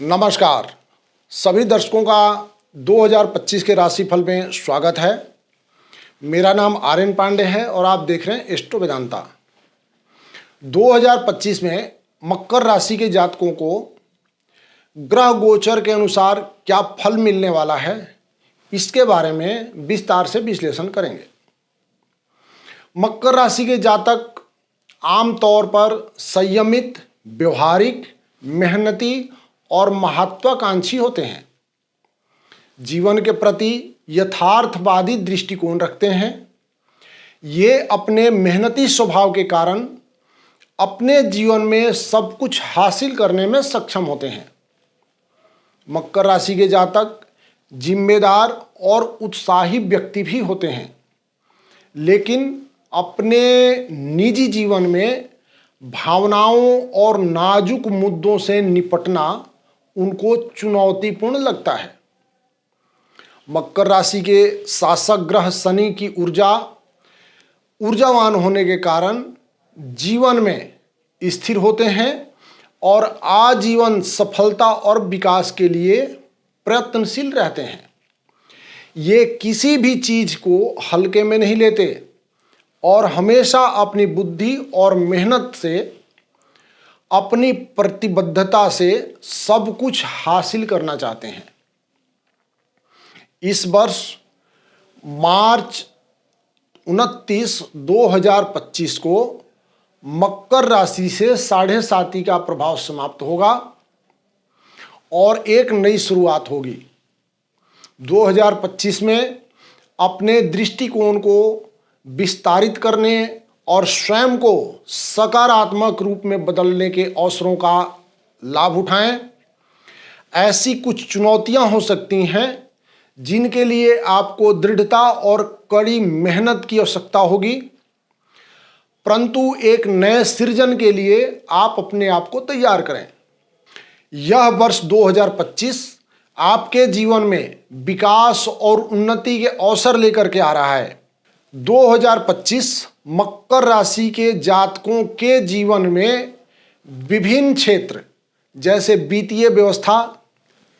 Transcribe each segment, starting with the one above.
नमस्कार, सभी दर्शकों का 2025 के राशिफल में स्वागत है। मेरा नाम आर्यन पांडे है और आप देख रहे हैं एस्ट्रो वेदांता। 2025 में मकर राशि के जातकों को ग्रह गोचर के अनुसार क्या फल मिलने वाला है, इसके बारे में विस्तार से विश्लेषण करेंगे। मकर राशि के जातक आमतौर पर संयमित, व्यवहारिक, मेहनती और महत्वाकांक्षी होते हैं। जीवन के प्रति यथार्थवादी दृष्टिकोण रखते हैं। ये अपने मेहनती स्वभाव के कारण अपने जीवन में सब कुछ हासिल करने में सक्षम होते हैं। मकर राशि के जातक जिम्मेदार और उत्साही व्यक्ति भी होते हैं, लेकिन अपने निजी जीवन में भावनाओं और नाजुक मुद्दों से निपटना उनको चुनौतीपूर्ण लगता है। मकर राशि के शासक ग्रह शनि की ऊर्जावान होने के कारण जीवन में स्थिर होते हैं और आजीवन सफलता और विकास के लिए प्रयत्नशील रहते हैं। ये किसी भी चीज को हल्के में नहीं लेते और हमेशा अपनी बुद्धि और मेहनत से, अपनी प्रतिबद्धता से सब कुछ हासिल करना चाहते हैं। इस वर्ष मार्च 29, 2025 को मकर राशि से 7.5 का प्रभाव समाप्त होगा और एक नई शुरुआत होगी। 2025 में अपने दृष्टिकोण को विस्तारित करने और स्वयं को सकारात्मक रूप में बदलने के अवसरों का लाभ उठाएं। ऐसी कुछ चुनौतियां हो सकती हैं जिनके लिए आपको दृढ़ता और कड़ी मेहनत की आवश्यकता होगी, परंतु एक नए सृजन के लिए आप अपने आप को तैयार करें। यह वर्ष 2025 आपके जीवन में विकास और उन्नति के अवसर लेकर के आ रहा है। 2025 मकर राशि के जातकों के जीवन में विभिन्न क्षेत्र जैसे वित्तीय व्यवस्था,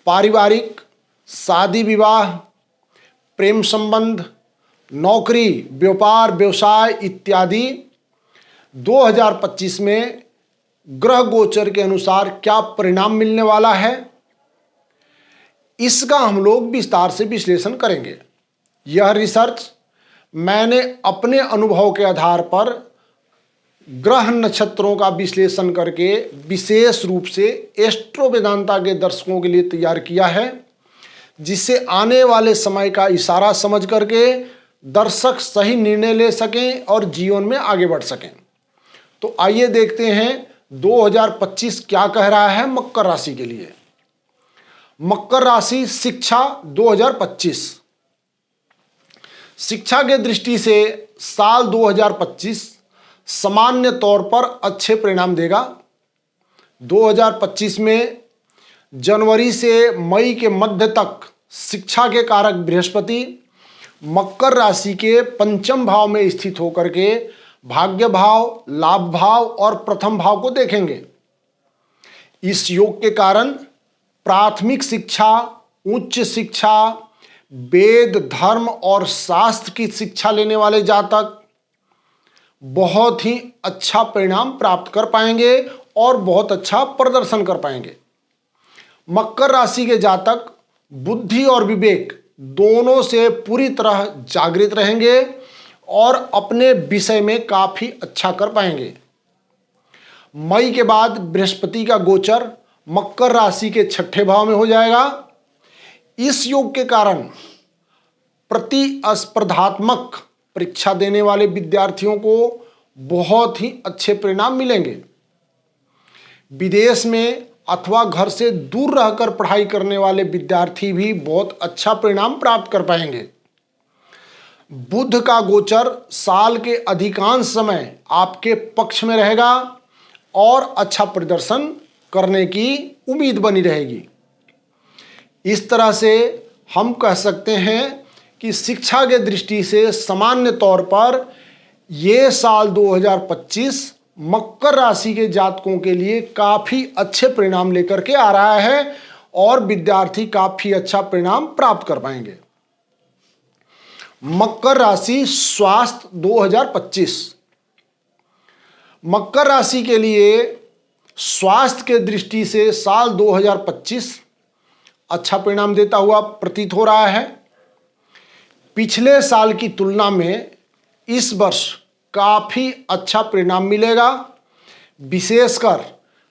पारिवारिक, शादी विवाह, प्रेम संबंध, नौकरी, व्यापार, व्यवसाय इत्यादि 2025 में ग्रह गोचर के अनुसार क्या परिणाम मिलने वाला है, इसका हम लोग विस्तार से विश्लेषण करेंगे। यह रिसर्च मैंने अपने अनुभव के आधार पर ग्रह नक्षत्रों का विश्लेषण करके विशेष रूप से एस्ट्रो वेदांता के दर्शकों के लिए तैयार किया है, जिससे आने वाले समय का इशारा समझ करके दर्शक सही निर्णय ले सकें और जीवन में आगे बढ़ सकें। तो आइए देखते हैं 2025 क्या कह रहा है मकर राशि के लिए। मकर राशि शिक्षा 2025। शिक्षा के दृष्टि से साल 2025 सामान्य तौर पर अच्छे परिणाम देगा। 2025 में जनवरी से मई के मध्य तक शिक्षा के कारक बृहस्पति मकर राशि के पंचम भाव में स्थित होकर के भाग्य भाव, लाभ भाव और प्रथम भाव को देखेंगे। इस योग के कारण प्राथमिक शिक्षा, उच्च शिक्षा, वेद, धर्म और शास्त्र की शिक्षा लेने वाले जातक बहुत ही अच्छा परिणाम प्राप्त कर पाएंगे और बहुत अच्छा प्रदर्शन कर पाएंगे। मकर राशि के जातक बुद्धि और विवेक दोनों से पूरी तरह जागृत रहेंगे और अपने विषय में काफी अच्छा कर पाएंगे। मई के बाद बृहस्पति का गोचर मकर राशि के 6ठे भाव में हो जाएगा। इस योग के कारण प्रतिस्पर्धात्मक परीक्षा देने वाले विद्यार्थियों को बहुत ही अच्छे परिणाम मिलेंगे। विदेश में अथवा घर से दूर रहकर पढ़ाई करने वाले विद्यार्थी भी बहुत अच्छा परिणाम प्राप्त कर पाएंगे। बुध का गोचर साल के अधिकांश समय आपके पक्ष में रहेगा और अच्छा प्रदर्शन करने की उम्मीद बनी रहेगी। इस तरह से हम कह सकते हैं कि शिक्षा के दृष्टि से सामान्य तौर पर ये साल 2025 मकर राशि के जातकों के लिए काफी अच्छे परिणाम लेकर के आ रहा है और विद्यार्थी काफी अच्छा परिणाम प्राप्त कर पाएंगे। मकर राशि स्वास्थ्य 2025। मकर राशि के लिए स्वास्थ्य के दृष्टि से साल 2025 अच्छा परिणाम देता हुआ प्रतीत हो रहा है। पिछले साल की तुलना में इस वर्ष काफी अच्छा परिणाम मिलेगा, विशेषकर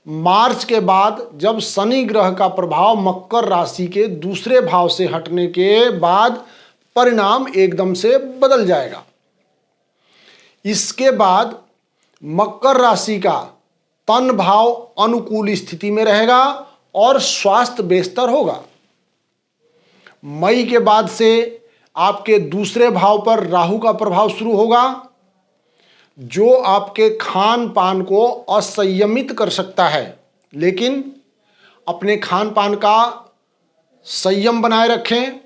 मार्च के बाद जब शनि ग्रह का प्रभाव मकर राशि के दूसरे भाव से हटने के बाद परिणाम एकदम से बदल जाएगा। इसके बाद मकर राशि का तन भाव अनुकूल स्थिति में रहेगा और स्वास्थ्य बेहतर होगा। मई के बाद से आपके दूसरे भाव पर राहु का प्रभाव शुरू होगा, जो आपके खान पान को असंयमित कर सकता है, लेकिन अपने खान पान का संयम बनाए रखें।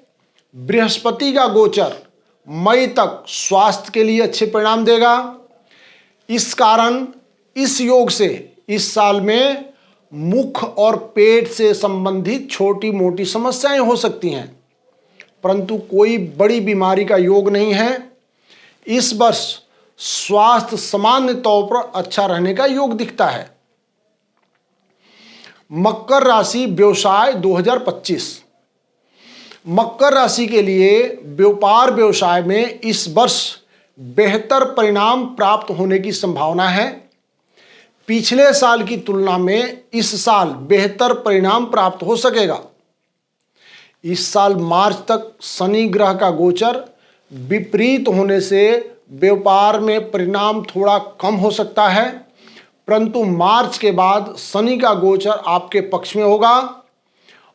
बृहस्पति का गोचर मई तक स्वास्थ्य के लिए अच्छे परिणाम देगा। इस कारण इस योग से इस साल में मुख और पेट से संबंधित छोटी मोटी समस्याएं हो सकती हैं, परंतु कोई बड़ी बीमारी का योग नहीं है। इस वर्ष स्वास्थ्य सामान्य तौर पर अच्छा रहने का योग दिखता है। मकर राशि व्यवसाय 2025। मकर राशि के लिए व्यापार व्यवसाय में इस वर्ष बेहतर परिणाम प्राप्त होने की संभावना है। पिछले साल की तुलना में इस साल बेहतर परिणाम प्राप्त हो सकेगा। इस साल मार्च तक शनि ग्रह का गोचर विपरीत होने से व्यापार में परिणाम थोड़ा कम हो सकता है, परंतु मार्च के बाद शनि का गोचर आपके पक्ष में होगा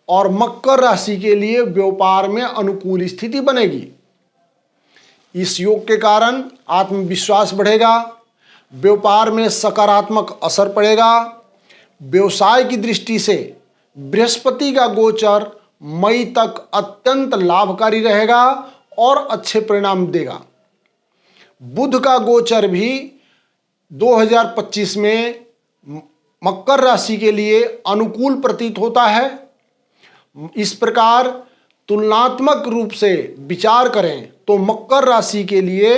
और मकर राशि के लिए व्यापार में अनुकूल स्थिति बनेगी। इस योग के कारण आत्मविश्वास बढ़ेगा, व्यापार में सकारात्मक असर पड़ेगा। व्यवसाय की दृष्टि से बृहस्पति का गोचर मई तक अत्यंत लाभकारी रहेगा और अच्छे परिणाम देगा। बुध का गोचर भी 2025 में मकर राशि के लिए अनुकूल प्रतीत होता है। इस प्रकार तुलनात्मक रूप से विचार करें तो मकर राशि के लिए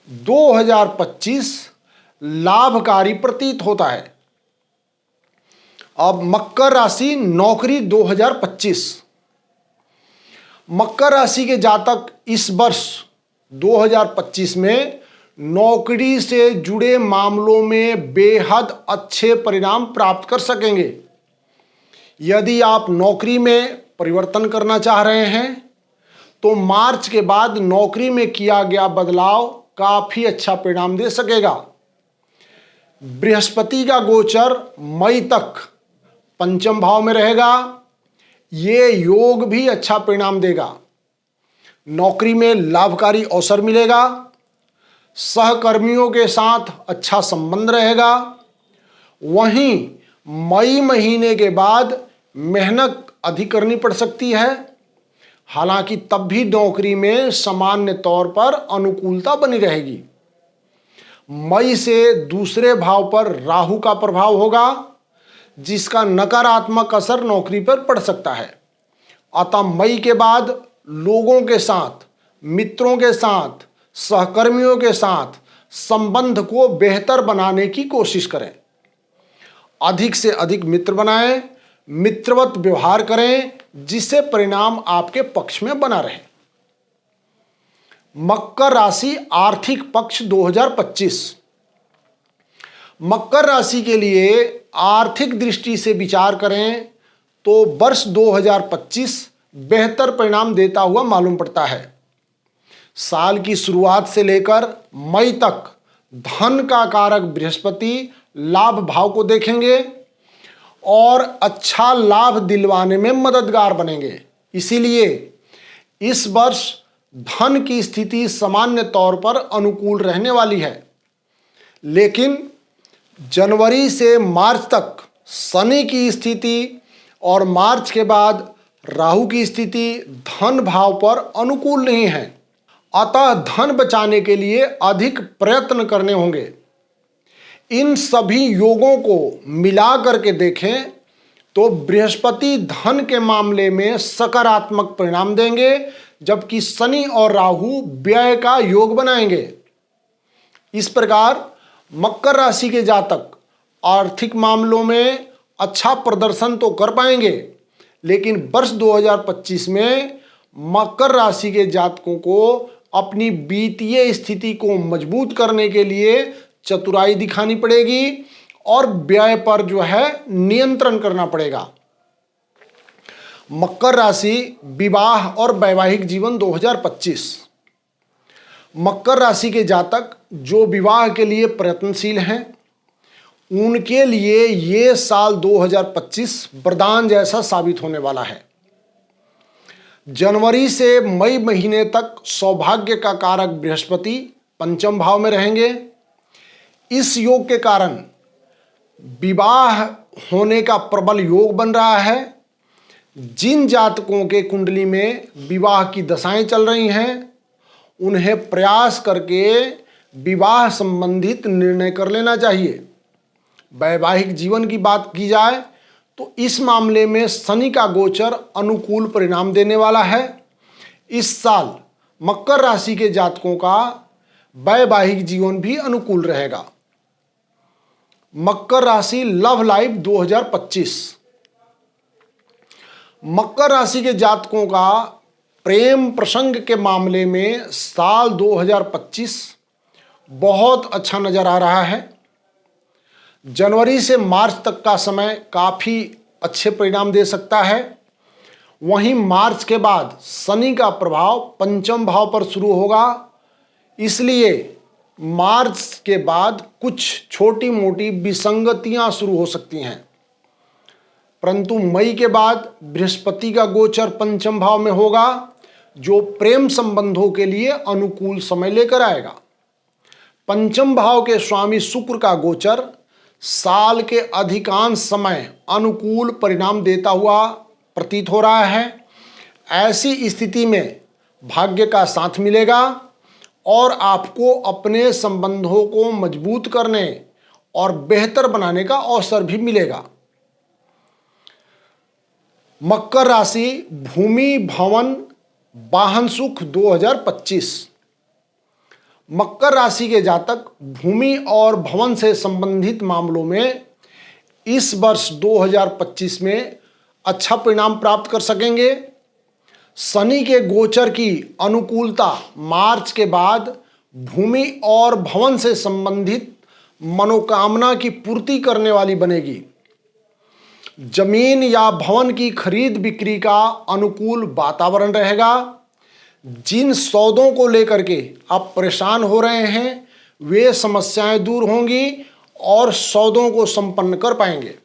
2025 लाभकारी प्रतीत होता है। अब मकर राशि नौकरी 2025। मकर राशि के जातक इस वर्ष 2025 में नौकरी से जुड़े मामलों में बेहद अच्छे परिणाम प्राप्त कर सकेंगे। यदि आप नौकरी में परिवर्तन करना चाह रहे हैं तो मार्च के बाद नौकरी में किया गया बदलाव काफी अच्छा परिणाम दे सकेगा। बृहस्पति का गोचर मई तक पंचम भाव में रहेगा, ये योग भी अच्छा परिणाम देगा। नौकरी में लाभकारी अवसर मिलेगा, सहकर्मियों के साथ अच्छा संबंध रहेगा। वहीं मई महीने के बाद मेहनत अधिक करनी पड़ सकती है, हालांकि तब भी नौकरी में सामान्य तौर पर अनुकूलता बनी रहेगी। मई से दूसरे भाव पर राहु का प्रभाव होगा, जिसका नकारात्मक असर नौकरी पर पड़ सकता है। अतः मई के बाद लोगों के साथ, मित्रों के साथ, सहकर्मियों के साथ संबंध को बेहतर बनाने की कोशिश करें। अधिक से अधिक मित्र बनाएं, मित्रवत व्यवहार करें, जिससे परिणाम आपके पक्ष में बना रहे। मकर राशि आर्थिक पक्ष 2025। मकर राशि के लिए आर्थिक दृष्टि से विचार करें तो वर्ष 2025 बेहतर परिणाम देता हुआ मालूम पड़ता है। साल की शुरुआत से लेकर मई तक धन का कारक बृहस्पति लाभ भाव को देखेंगे और अच्छा लाभ दिलवाने में मददगार बनेंगे। इसीलिए इस वर्ष धन की स्थिति सामान्य तौर पर अनुकूल रहने वाली है, लेकिन जनवरी से मार्च तक शनि की स्थिति और मार्च के बाद राहु की स्थिति धन भाव पर अनुकूल नहीं है। अतः धन बचाने के लिए अधिक प्रयत्न करने होंगे। इन सभी योगों को मिला करके देखें, तो बृहस्पति धन के मामले में सकारात्मक परिणाम देंगे, जबकि शनि और राहु व्यय का योग बनाएंगे। इस प्रकार मकर राशि के जातक आर्थिक मामलों में अच्छा प्रदर्शन तो कर पाएंगे, लेकिन वर्ष 2025 में मकर राशि के जातकों को अपनी वित्तीय स्थिति को मजबूत करने के लिए चतुराई दिखानी पड़ेगी और व्यय पर जो है नियंत्रण करना पड़ेगा। मकर राशि विवाह और वैवाहिक जीवन 2025। मकर राशि के जातक जो विवाह के लिए प्रयत्नशील हैं, उनके लिए ये साल 2025 वरदान जैसा साबित होने वाला है। जनवरी से मई महीने तक सौभाग्य का कारक बृहस्पति पंचम भाव में रहेंगे। इस योग के कारण विवाह होने का प्रबल योग बन रहा है। जिन जातकों के कुंडली में विवाह की दशाएं चल रही हैं, उन्हें प्रयास करके विवाह संबंधित निर्णय कर लेना चाहिए। वैवाहिक जीवन की बात की जाए तो इस मामले में शनि का गोचर अनुकूल परिणाम देने वाला है। इस साल मकर राशि के जातकों का वैवाहिक जीवन भी अनुकूल रहेगा। मकर राशि लव लाइफ 2025। मकर राशि के जातकों का प्रेम प्रसंग के मामले में साल 2025 बहुत अच्छा नजर आ रहा है। जनवरी से मार्च तक का समय काफ़ी अच्छे परिणाम दे सकता है। वहीं मार्च के बाद शनि का प्रभाव पंचम भाव पर शुरू होगा, इसलिए मार्च के बाद कुछ छोटी मोटी विसंगतियां शुरू हो सकती हैं। परंतु मई के बाद बृहस्पति का गोचर पंचम भाव में होगा, जो प्रेम संबंधों के लिए अनुकूल समय लेकर आएगा। पंचम भाव के स्वामी शुक्र का गोचर साल के अधिकांश समय अनुकूल परिणाम देता हुआ प्रतीत हो रहा है। ऐसी स्थिति में भाग्य का साथ मिलेगा और आपको अपने संबंधों को मजबूत करने और बेहतर बनाने का अवसर भी मिलेगा। मकर राशि भूमि भवन वाहन सुख 2025। मकर राशि के जातक भूमि और भवन से संबंधित मामलों में इस वर्ष 2025 में अच्छा परिणाम प्राप्त कर सकेंगे। शनि के गोचर की अनुकूलता मार्च के बाद भूमि और भवन से संबंधित मनोकामना की पूर्ति करने वाली बनेगी। जमीन या भवन की खरीद बिक्री का अनुकूल वातावरण रहेगा। जिन सौदों को लेकर के आप परेशान हो रहे हैं, वे समस्याएं दूर होंगी और सौदों को संपन्न कर पाएंगे।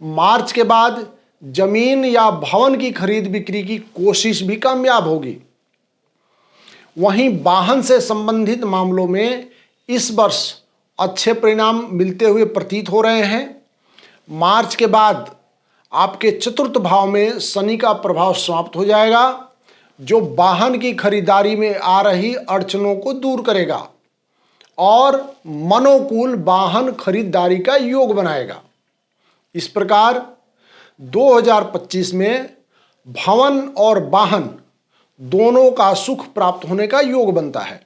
मार्च के बाद जमीन या भवन की खरीद बिक्री की कोशिश भी कामयाब होगी। वहीं वाहन से संबंधित मामलों में इस वर्ष अच्छे परिणाम मिलते हुए प्रतीत हो रहे हैं। मार्च के बाद आपके चतुर्थ भाव में शनि का प्रभाव समाप्त हो जाएगा, जो वाहन की खरीदारी में आ रही अड़चनों को दूर करेगा और मनोकूल वाहन खरीदारी का योग बनाएगा। इस प्रकार 2025 में भवन और वाहन दोनों का सुख प्राप्त होने का योग बनता है।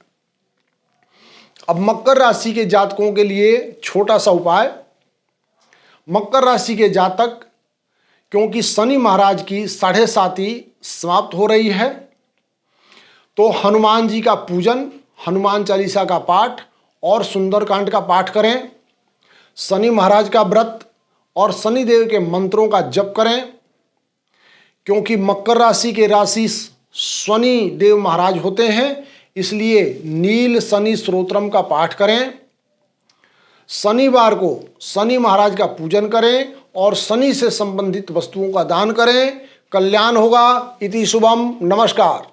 अब मकर राशि के जातकों के लिए छोटा सा उपाय। मकर राशि के जातक, क्योंकि शनि महाराज की 7.5 समाप्त हो रही है, तो हनुमान जी का पूजन, हनुमान चालीसा का पाठ और सुंदरकांड का पाठ करें। शनि महाराज का व्रत और शनिदेव के मंत्रों का जप करें, क्योंकि मकर राशि के राशि शनि देव महाराज होते हैं, इसलिए नील शनि स्तोत्रम का पाठ करें। शनिवार को शनि महाराज का पूजन करें और शनि से संबंधित वस्तुओं का दान करें। कल्याण होगा। इति शुभम। नमस्कार।